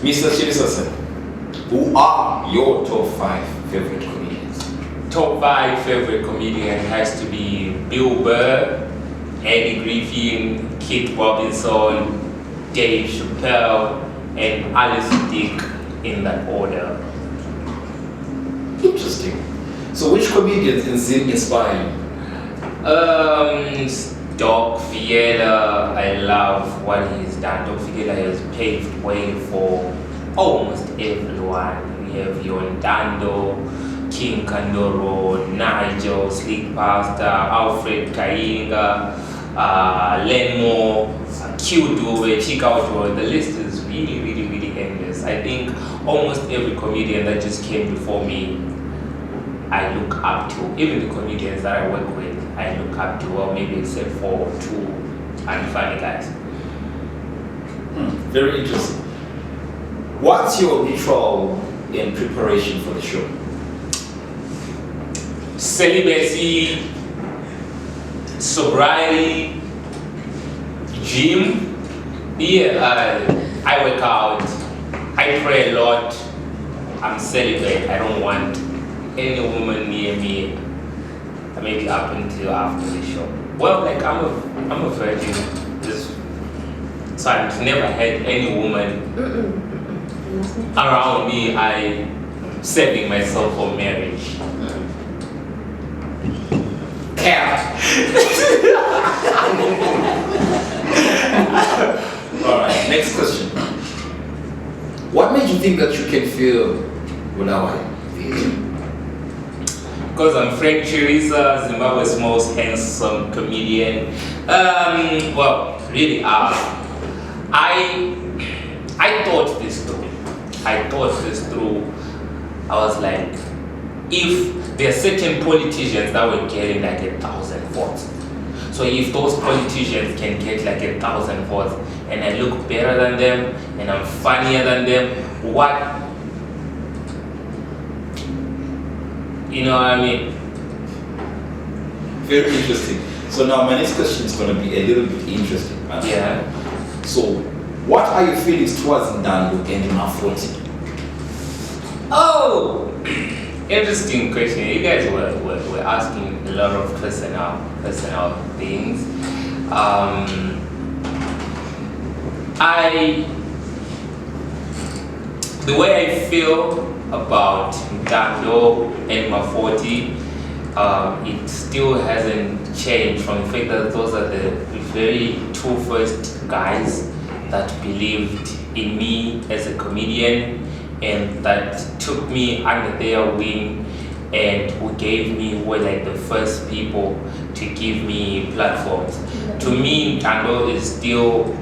Mr. Chirisa, who are your top 5 favorite comedians? Top 5 favorite comedian has to be Bill Burr, Eddie Griffin, Kit Robinson, Dave Chappelle, and Alice Dick, in that order. Interesting. So which comedians inspire you? Doc Fiella, I love what he's done. Doc Fiella has paved way for almost everyone. We have Yon Dando, King Kandoro, Nigel, Slick Pasta, Alfred Kainga, Lenmo, Q Dube, Chikautro. The list is really endless. I think almost every comedian that just came before me, I look up to. Even the comedians that I work with, I look up to. Well, maybe except for 2 unfunny guys. Very interesting. What's your ritual in preparation for the show? Celibacy, sobriety, gym. Yeah, I work out. I pray a lot. I'm celibate. I don't want any woman near me. Maybe up until after the show. Well, like I'm a virgin. So I've never had any woman around me. I'm saving myself for marriage. Cap. Alright, next question. What made you think that you can feel without feeling? Because I'm Frank Chirisa, Zimbabwe's most handsome comedian. Well, really, I thought this through. I was like, if there are certain politicians that were getting like 1,000 votes, so if those politicians can get like 1,000 votes, and I look better than them, and I'm funnier than them, what? You know what I mean? Very interesting. So now my next question is going to be a little bit interesting. Yeah. So, what are your feelings towards Ndando and Umahlekisa? Oh, interesting question. You guys were asking a lot of personal things. The way I feel about Ndando and Umahlekisa, it still hasn't changed from the fact that those are the very 2 first guys that believed in me as a comedian and that took me under their wing and who gave me were like the first people to give me platforms. To me, Ndando is still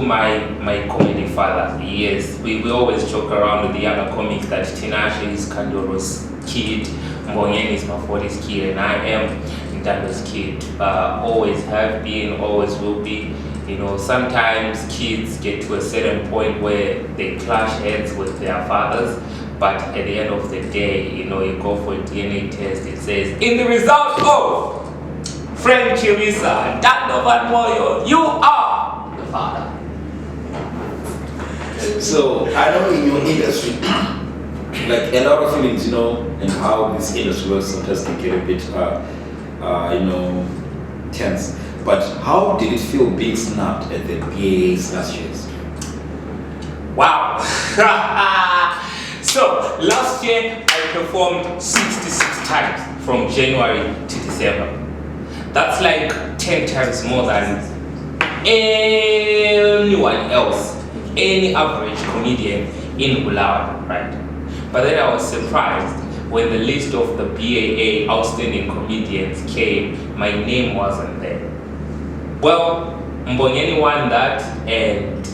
my comedy father. Yes, we always joke around with the younger comics that Tinashe is Kandoro's kid, Mbongeni is Umahlekisa's kid, and I am Ndando's kid. Always have been, always will be. You know, sometimes kids get to a certain point where they clash heads with their fathers, but at the end of the day, you know, you go for a DNA test, it says, in the result of Frank Chirisa, Ndando Van Moyo, you are the father. So, I know in your industry, like a lot of feelings, you know, and how this industry works sometimes can get a bit, tense. But how did it feel being snubbed at the BAA's last year's? Wow. So, last year I performed 66 times from January to December. That's like 10 times more than anyone else, any average comedian in Bulawayo, right? But then I was surprised when the list of the BAA outstanding comedians came, my name wasn't there. Well, Mbongeni won that, and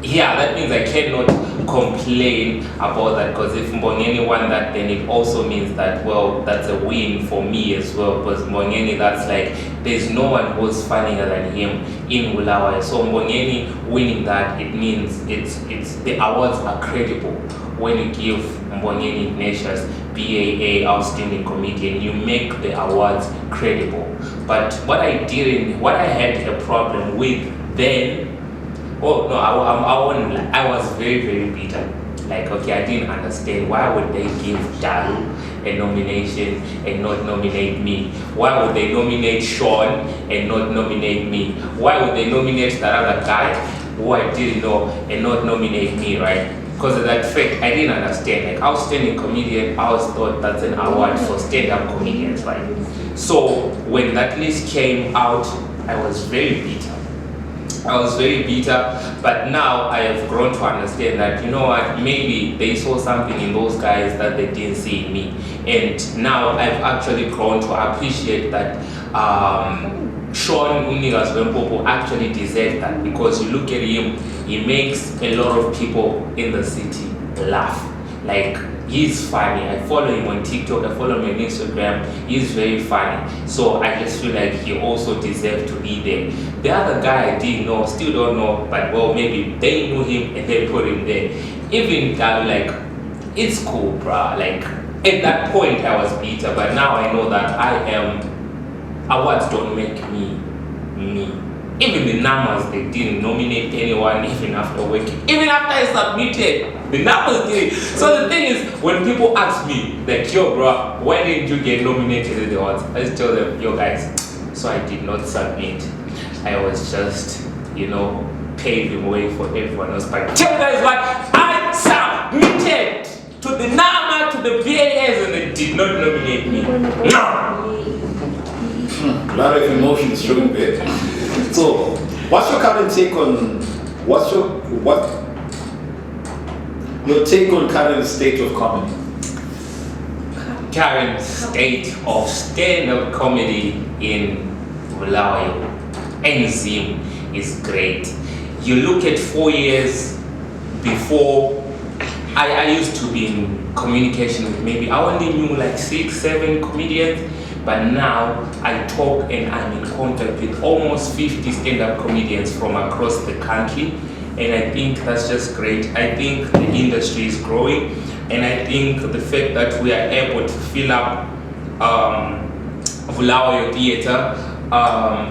yeah, that means I cannot complain about that, because if Mbongeni won that, then it also means that, well, that's a win for me as well, because Mbongeni, that's like, there's no one who's funnier than him in Bulawayo. So Mbongeni winning that, it means it's the awards are credible. When you give Mbongeni Ignatius BAA outstanding comedian, you make the awards credible. But what I had a problem with then Oh no, I won't lie. I was very, very bitter. Like, okay, I didn't understand why would they give Dalu a nomination and not nominate me? Why would they nominate Sean and not nominate me? Why would they nominate that other guy who I didn't know and not nominate me, right? Because of that fact, I didn't understand. Like, outstanding comedian, I always thought that's an award for stand-up comedians, right? So when that list came out, I was very bitter. But now I have grown to understand that, you know what, maybe they saw something in those guys that they didn't see in me. And now I've actually grown to appreciate that Sean Unigas Wempopo actually deserved that, because you look at him, he makes a lot of people in the city laugh. Like, he's funny. I follow him on TikTok, I follow him on Instagram. He's very funny. So I just feel like he also deserved to be there. The other guy I didn't know, still don't know, but well, maybe they knew him and they put him there. Even that, like, it's cool, bruh. Like, at that point I was bitter, but now I know that awards don't make me me. Even the numbers, they didn't nominate anyone even after working. Even after I submitted, the numbers didn't. So the thing is, when people ask me, like, yo bro, why didn't you get nominated in the awards? I just tell them, yo guys, so I did not submit. I was just, you know, paving way for everyone else. But tell you guys what, I submitted to the NAMA, to the BAAs, and they did not nominate me. No! A lot of emotions showing there. So, what's your current take on your take on current state of comedy? Current state of stand-up comedy in Bulawayo and Zim is great. You look at 4 years before, I used to be in communication with maybe, I only knew like 6, 7 comedians. But now I talk and I'm in contact with almost 50 stand-up comedians from across the country, and I think that's just great. I think the industry is growing, and I think the fact that we are able to fill up Bulawayo Theatre,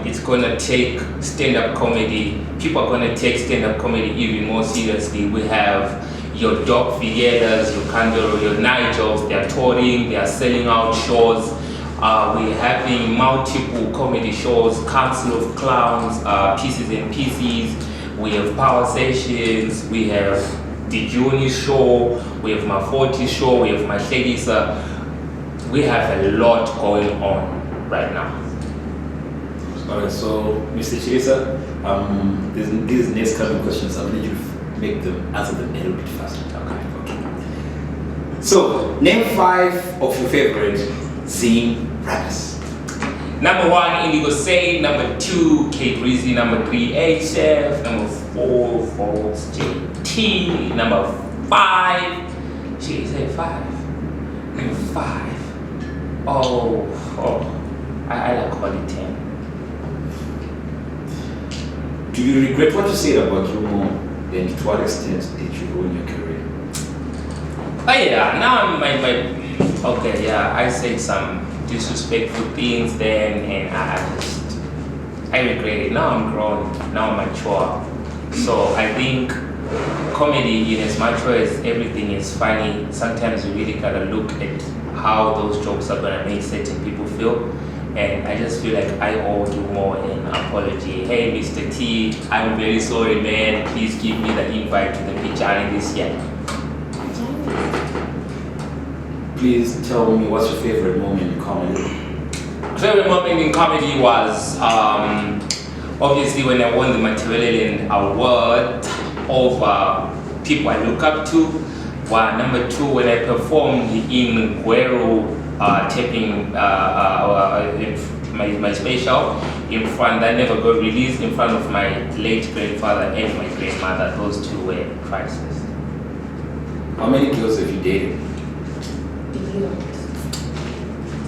it's gonna take stand-up comedy. People are gonna take stand-up comedy even more seriously. We have your Doc Villegas, your Kandoro, your Nigels. They are touring, they are selling out shows. We're having multiple comedy shows, Council of Clowns, Pieces and Pieces. We have Power Sessions, we have the Juni show, we have my 40 show, we have my Umahlekisa. We have a lot going on right now. Alright, so Mr. Chirisa, these next couple of questions, I'm going to make them answer them a little bit faster. Okay. So, name 5 of your favorite Zim rappers. Number 1, Indigo Say. Number 2, Chirisa. Number 3, HF. Number 4, Falls JT. Number 5, she said 5. Number 5. Oh, I like call it 10. Do you regret what you said about Umo, and to what extent did you ruin your career? Oh yeah, now okay, yeah, I said some disrespectful things then, and I regret it. Now I'm grown, now I'm mature. So I think comedy, in as much as everything is funny, sometimes you really gotta look at how those jokes are gonna make certain people feel. And I just feel like I owe you more an apology. Hey Mr. T, I'm very sorry man, please give me the invite to the Pichani this year. Please tell me, what's your favorite moment in comedy? Favorite moment in comedy was obviously when I won the Material Award over people I look up to. Number 2, when I performed in Guero, taping my special in front that never got released, in front of my late grandfather and my grandmother. Those 2 were priceless. How many girls have you dated?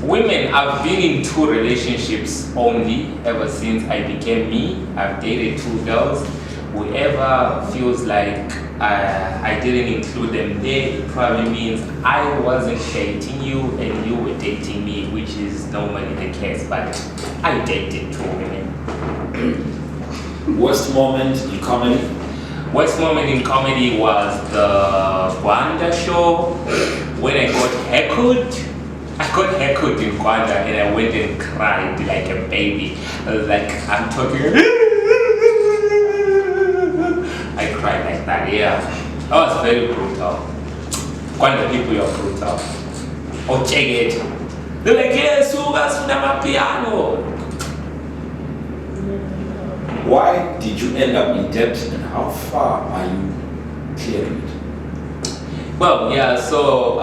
Women, I've been in 2 relationships only ever since I became me. I've dated 2 girls. Whoever feels like I didn't include them there, it probably means I wasn't dating you and you were dating me, which is normally the case, but I dated 2 women. Worst moment in comedy? Worst moment in comedy was the Gwanda show when I got heckled. I got heckled in Gwanda and I went and cried like a baby. I was like, I'm talking. I cried like that, yeah. That was very brutal. Gwanda people are brutal. Oh, check it. They're like, yes, my piano. Why did you end up in debt and how far are you clearing it? Well, yeah, so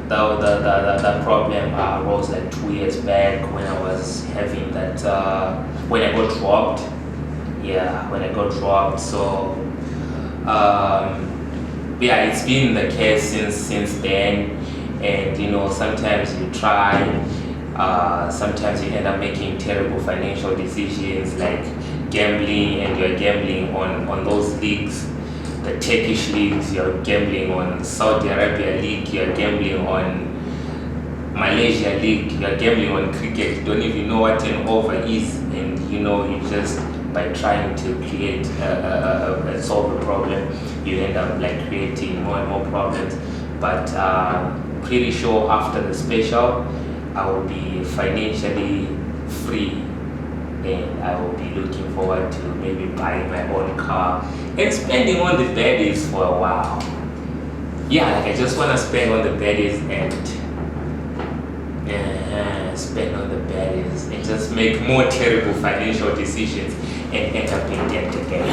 the problem arose like 2 years back when I was having that, when I got dropped. Yeah, when I got dropped. So, yeah, it's been the case since then. And you know, sometimes you try, sometimes you end up making terrible financial decisions like gambling, and you're gambling on those leagues, the Turkish leagues, you're gambling on Saudi Arabia league, you're gambling on Malaysia league, you're gambling on cricket, you don't even know what an over is, and you know, you just, by trying to create solve a problem, you end up like creating more and more problems. But pretty sure after the special, I will be financially free, and I will be looking forward to maybe buying my own car and spending on the baddies for a while. Yeah, like I just want to spend on the baddies and spend on the baddies and just make more terrible financial decisions and end up in debt again.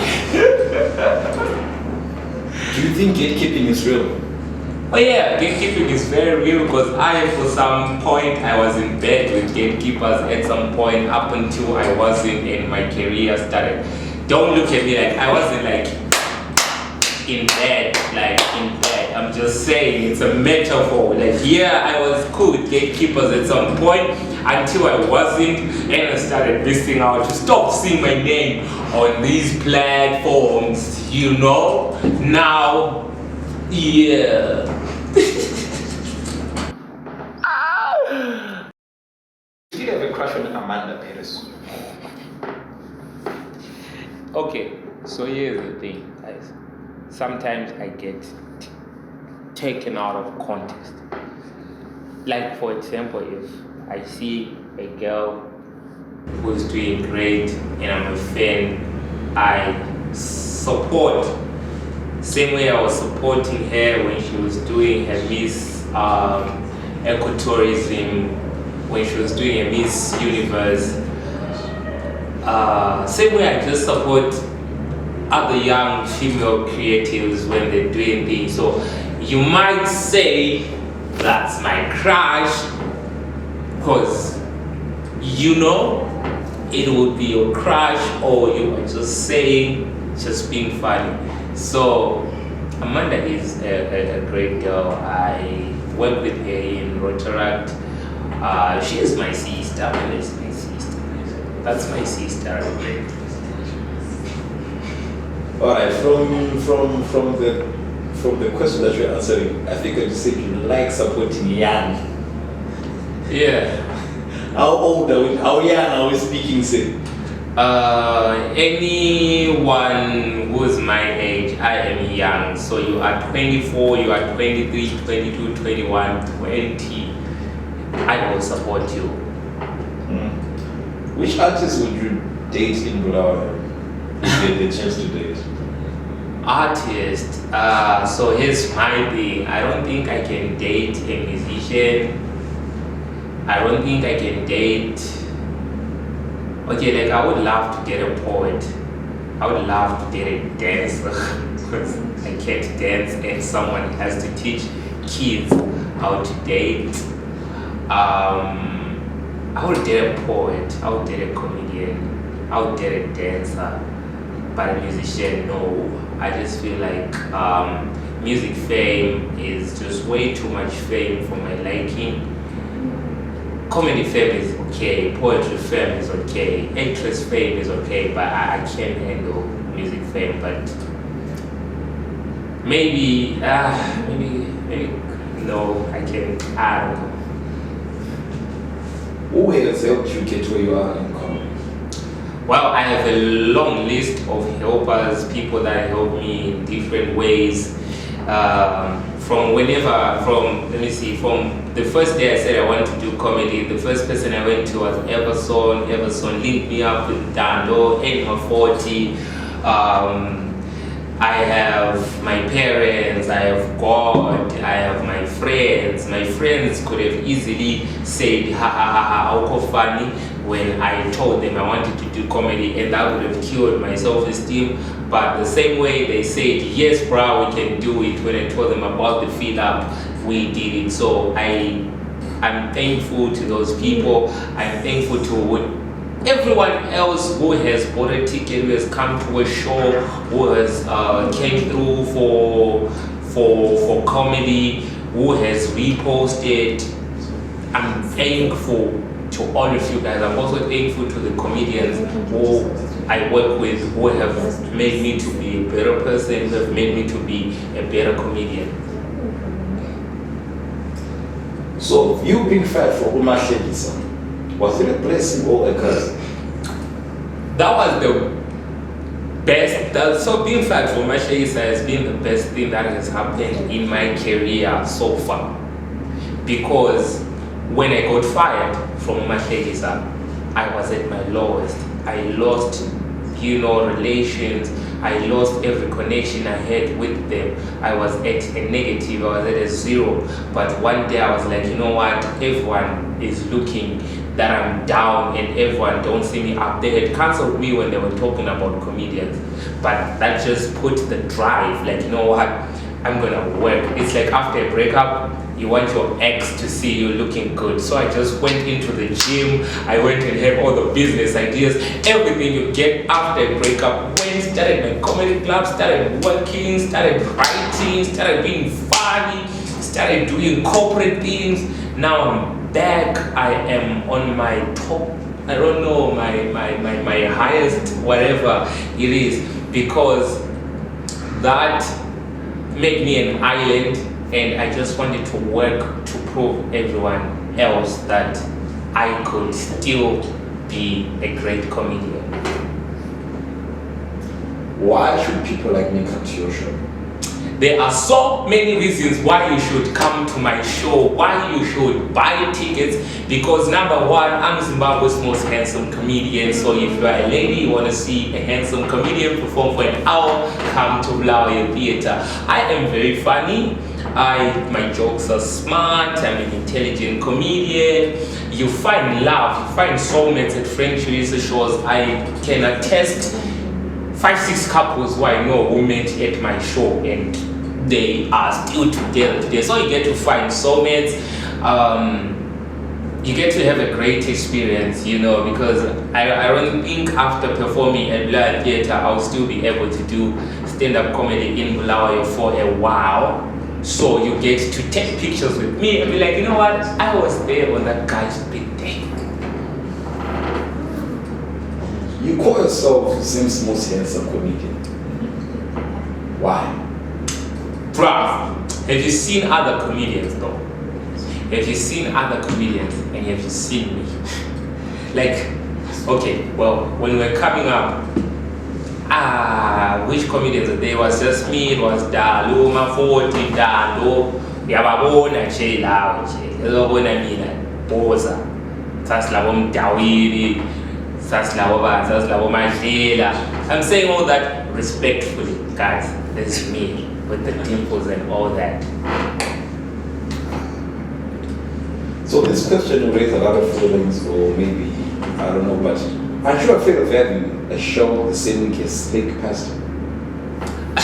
Do you think gatekeeping is real? Oh yeah, gatekeeping is very real because for some point I was in bed with gatekeepers at some point up until I wasn't and my career started. Don't look at me like I wasn't like in bed, I'm just saying it's a metaphor. Like yeah, I was cool with gatekeepers at some point until I wasn't, and I started missing out to stop seeing my name on these platforms, you know? Now, yeah. Do you have a crush on Amanda Perez? Okay, so here's the thing, guys. Sometimes I get taken out of context. Like for example, if I see a girl who's doing great and I'm a fan, I support. Same way I was supporting her when she was doing her Miss Ecotourism, when she was doing a Miss Universe. Same way I just support other young female creatives when they're doing things. So you might say that's my crush, because you know it would be your crush, or you are just saying, just being funny. So Amanda is a great girl. I work with her in Rotaract. She is my sister. Amanda is my sister. That's my sister. All right. From the question that you're answering, I think you said you like supporting young. Yeah. How old are we? How young are we speaking? Say. Anyone who's my age, I am young. So you are 24, you are 23, 22, 21, 20. I will support you. Which artist would you date in Bulawayo if you had the chance to date? Artist. So here's my thing. I don't think I can date a musician. I don't think I can date. Okay, like I would love to date a poet. I would love to date a dancer because I can't dance and someone has to teach kids how to date. I would date a poet. I would date a comedian. I would date a dancer. But a musician, no. I just feel like music fame is just way too much fame for my liking. Comedy fame is okay, poetry fame is okay, actress fame is okay, but I can't handle music fame. But maybe no, I don't know. Who has helped you get where you are in comedy? Well, I have a long list of helpers, people that help me in different ways. From the first day I said I wanted to do comedy, the first person I went to was Everson. Everson linked me up with Dando, E01. I have my parents, I have God, I have my friends. My friends could have easily said, ha ha ha ha, how funny, when I told them I wanted to do comedy, and that would have killed my self-esteem. But the same way they said, yes, bro, we can do it, when I told them about the fill up, we did it. So I'm thankful to those people. I'm thankful to everyone else who has bought a ticket, who has come to a show, who has came through for comedy, who has reposted. I'm thankful to all of you guys. I'm also thankful to the comedians who I work with, who have made me to be a better person, who have made me to be a better comedian. So, you being fired for Umahlekisa, was it a blessing or a curse? That was the best. So being fired for Umahlekisa has been the best thing that has happened in my career so far. Because when I got fired from Umahlekisa, I was at my lowest. I lost, relations. I lost every connection I had with them. I was at a negative, I was at a zero. But one day I was like, you know what? Everyone is looking that I'm down and everyone don't see me up. They had cancelled me when they were talking about comedians. But that just put the drive, like, you know what? I'm gonna work. It's like after a breakup, you want your ex to see you looking good. So I just went into the gym, I went and had all the business ideas, everything you get after a breakup. Went, started my comedy club, started working, started writing, started being funny, started doing corporate things. Now I'm back, I am on my top, I don't know, my highest, whatever it is, because that made me an island. And I just wanted to work to prove everyone else that I could still be a great comedian. Why should people like me come to your show? There are so many reasons why you should come to my show, why you should buy tickets, because number one, I'm Zimbabwe's most handsome comedian. So if you're a lady, you want to see a handsome comedian perform for an hour, come to BAA Theatre. I am very funny. My jokes are smart, I'm an intelligent comedian. You find love, you find soulmates at Frank Chirisa shows. I can attest 5-6 couples who I know who met at my show and they are still together today. So you get to find soulmates, you get to have a great experience, because I don't think after performing at BAA Theatre I'll still be able to do stand-up comedy in Bulawayo for a while. So you get to take pictures with me and be like, you know what, I was there on that guy's big day. You call yourself Zim's most handsome comedian. Why? Bruh, have you seen other comedians though? Have you seen other comedians and have you seen me? Like, okay, well, when we were coming up, which comedians there was just me, it was Dalo, Mafoti, Dalo, Yababona, Chela, Elobona Mina, Boza, Saslavo Mdawiri, Saslavo Majela. I'm saying all that respectfully, guys. This is me with the dimples and all that. So this question will raise a lot of feelings, or maybe, I don't know, but aren't you afraid of having a show the same week as Slick Pastor?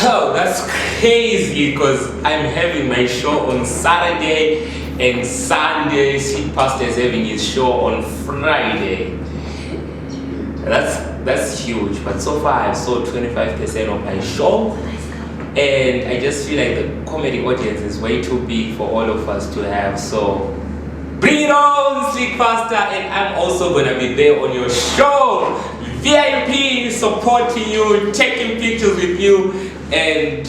Oh, that's crazy, because I'm having my show on Saturday and Sunday. Slick Pastor is having his show on Friday. That's huge, but so far I've sold 25% of my show. And I just feel like the comedy audience is way too big for all of us to have. So bring it on, Slick Pastor, and I'm also gonna be there on your show. VIP supporting you, taking pictures with you, and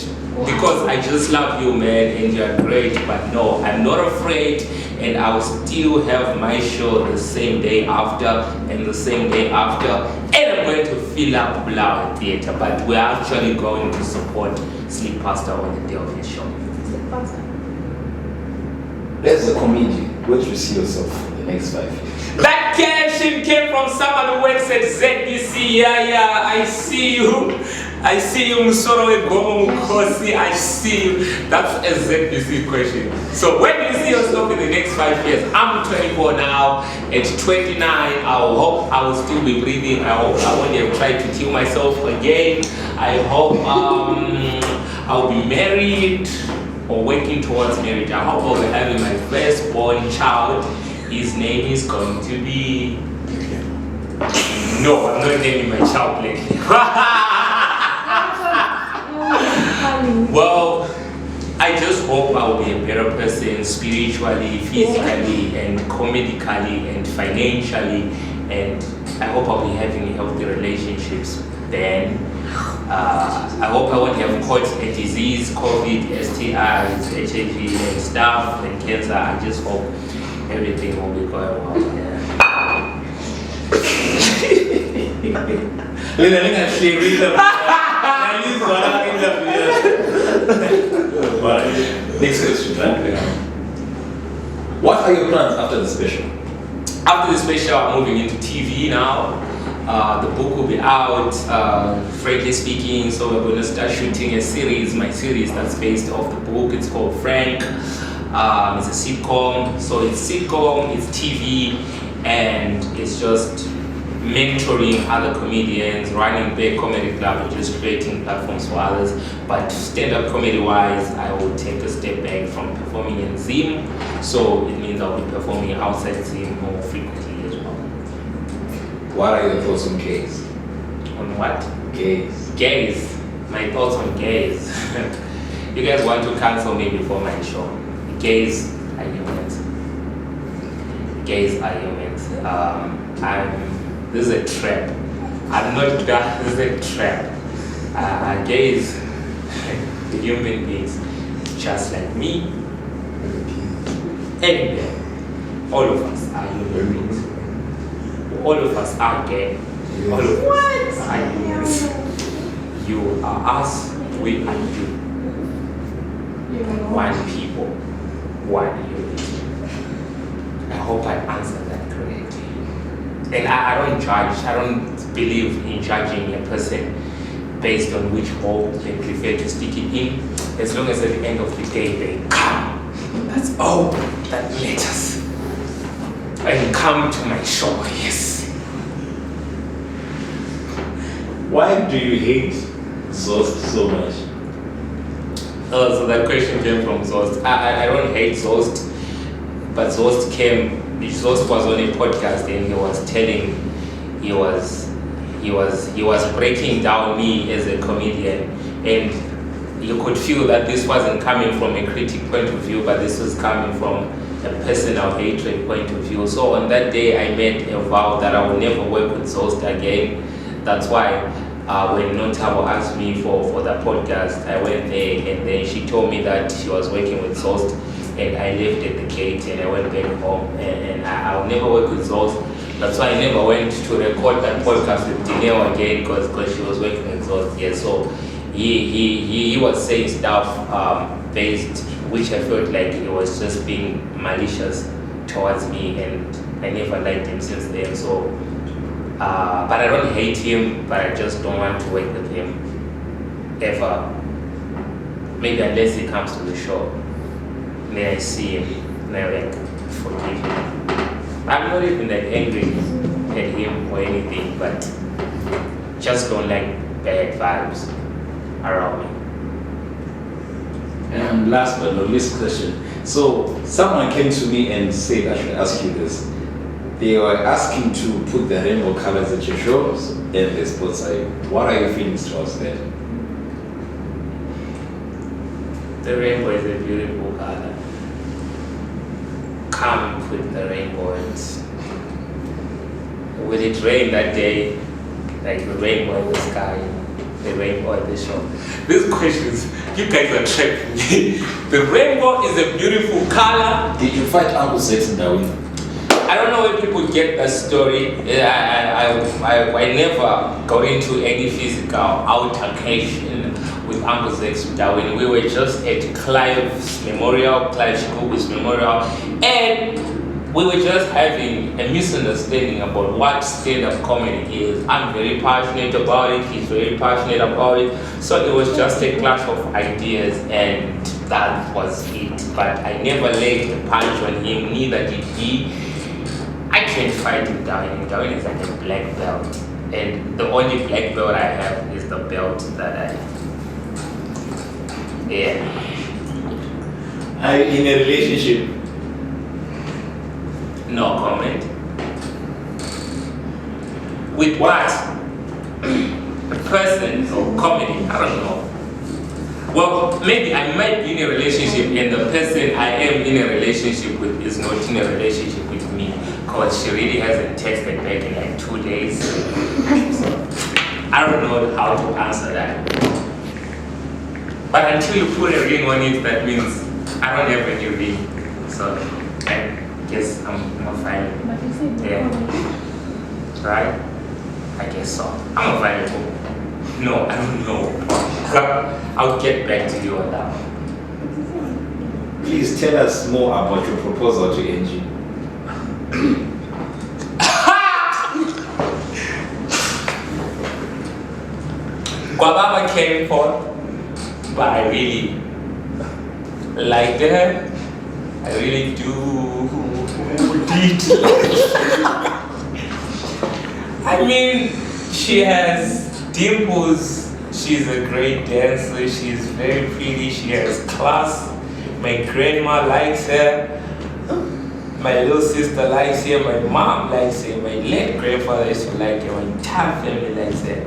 because I just love you, man, and you're great. But no, I'm not afraid, and I'll still have my show the same day after and the same day after, and I'm going to fill up BAA Theatre, but we're actually going to support Sleep Pastor on the day of his show. As a comedian, where do you see yourself in the next 5 years? That question came from someone who works at ZBC. Yeah, I see you. I see you, Musoro Egomo Mukosi. I see you. That's a ZBC question. So when do you see yourself in the next 5 years? I'm 24 now. At 29, I hope I will still be breathing. I hope I won't have tried to kill myself again. I hope I'll be married or working towards marriage. I hope I'll be having my firstborn child. His name is going to be... No, I'm not naming my child lately. Well, I just hope I will be a better person spiritually, physically, and comedically, and financially, and I hope I'll be having healthy relationships then. I hope I won't have caught a disease, COVID, STIs, HIV, and stuff, and cancer. I just hope everything will be going well. Yeah. Next question, right? What are your plans after the special? After the special, I'm moving into TV now. The book will be out, frankly speaking, so we're going to start shooting a series, my series that's based off the book. It's called Frank. It's a sitcom, so it's sitcom, it's TV, and it's just mentoring other comedians, running big comedy club, and just creating platforms for others. But stand-up comedy-wise, I will take a step back from performing in Zim, so it means I'll be performing outside Zim more frequently as well. What are your thoughts on gays? On what? Gays. Gays. My thoughts on gays. You guys want to cancel me before my show. Gays are humans. Gays are humans. This is a trap. I'm not that. This is a trap. Gays, the human beings, just like me, and all of us are human beings. All of us are gay. All of us are humans. You are us, we are you. One people, one unit. I hope I answered that correctly. And I don't judge. I don't believe in judging a person based on which hole they prefer to stick it in. As long as at the end of the day they come. That's all that matters. And come to my show, yes. Why do you hate Zost so much? So that question came from Zost. I don't hate Zost, but Zost was on a podcast and he was telling, he was breaking down me as a comedian, and you could feel that this wasn't coming from a critic point of view, but this was coming from a personal hatred point of view. So on that day I made a vow that I will never work with Zost again. That's why when Notabo asked me for the podcast, I went there and then she told me that she was working with Zost, and I left at the gate and I went back home, and I'll never work with Zost. That's why I never went to record that podcast with Dineo again, because she was working with Zost. Yeah, so he was saying stuff based, which I felt like he was just being malicious towards me, and I never liked him since then. So but I don't hate him, but I just don't want to work with him ever. Maybe unless he comes to the show, then I see him and I like forgive him. I'm not even that angry at him or anything, but just don't like bad vibes around me. And last but not least question. So someone came to me and said I should ask you this. They were asking to put the rainbow colors at your shows and the sports side. What are your feelings towards that? The rainbow is a beautiful color. Come put the rainbow in. Will it rain that day? Like the rainbow in the sky? the rainbow at the show. These questions, you guys are trapping me. The rainbow is a beautiful color. Did you fight Uncle Sex in Darwin? I don't know where people get that story. I never got into any physical altercation with Uncle Zex Darwin. We were just at Clive Shikubu's memorial, and we were just having a misunderstanding about what stand-up comedy is. I'm very passionate about it, he's very passionate about it, so it was just a clash of ideas, and that was it. But I never laid a punch on him, neither did he. I can't fight with Darwin. Darwin is like a black belt, and the only black belt I have is the belt that Are you in a relationship? No comment. With what? A person or comedy? I don't know. Well, maybe I might be in a relationship and the person I am in a relationship with is not in a relationship with me, because she really hasn't texted back in like 2 days. So, I don't know how to answer that. But until you put a ring on it, that means I don't have any ring. So I guess I'm fine. Yeah. Right? I guess so. I'm available. No, I don't know. I'll get back to you on that one. Please tell us more about your proposal to Angie. Guababa came forth, but I really liked her. I really do. I mean, she has dimples. She's a great dancer. She's very pretty. She has class. My grandma likes her. My little sister likes her. My mom likes her. My late grandfather used to like her. My entire family likes her.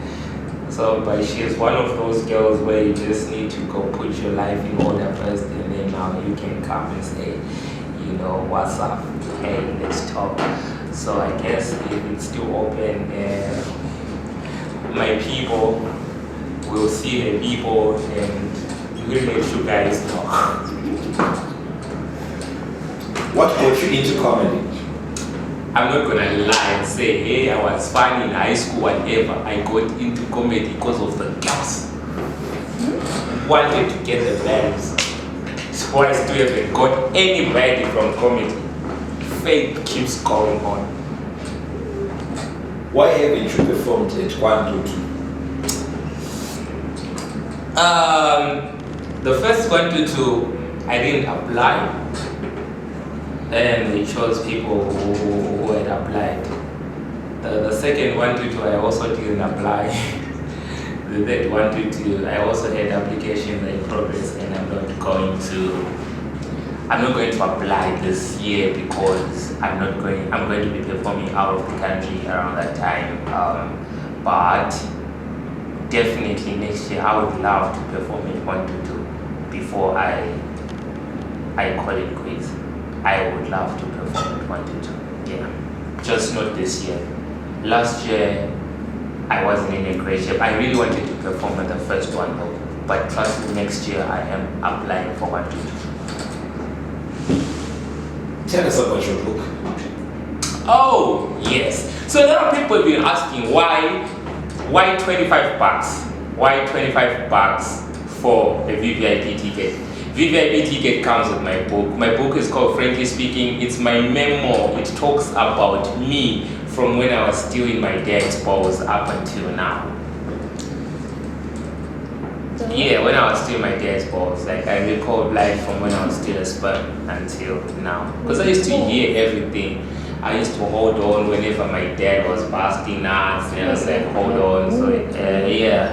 So, but she is one of those girls where you just need to go put your life in order first, and then now you can come and say, you know, what's up? Hey, let's talk. So I guess if it's still open, my people will see the people, and we'll let you guys talk. What got you into comedy? I'm not gonna lie and say, hey, I was fun in high school, whatever. I got into comedy because of the girls. Wanted to get the bands. So I still haven't got anybody from comedy. Fate keeps going on. Why haven't you performed at 122? The first 122, I didn't apply. And they chose people who had applied. The second 122, I also didn't apply. The third 122, I also had applications in progress, and I'm not going to apply this year because I'm going to be performing out of the country around that time. But definitely next year I would love to perform in 122 before I call it quits. I would love to perform at 122. Yeah, just not this year. Last year I wasn't in a great shape. I really wanted to perform at the first one though, but trust me, next year I am applying for 122. Tell us about your book. Oh yes. So a lot of people have been asking why $25? Why $25 for a VVIP ticket? VVIP ticket comes with my book. My book is called Frankly Speaking. It's my memoir. It talks about me from when I was still in my dad's balls up until now. Yeah, when I was still in my dad's balls. Like I recall life from when I was still a sperm until now. Because I used to hear everything. I used to hold on whenever my dad was busting nuts, and I was like, hold on. So yeah.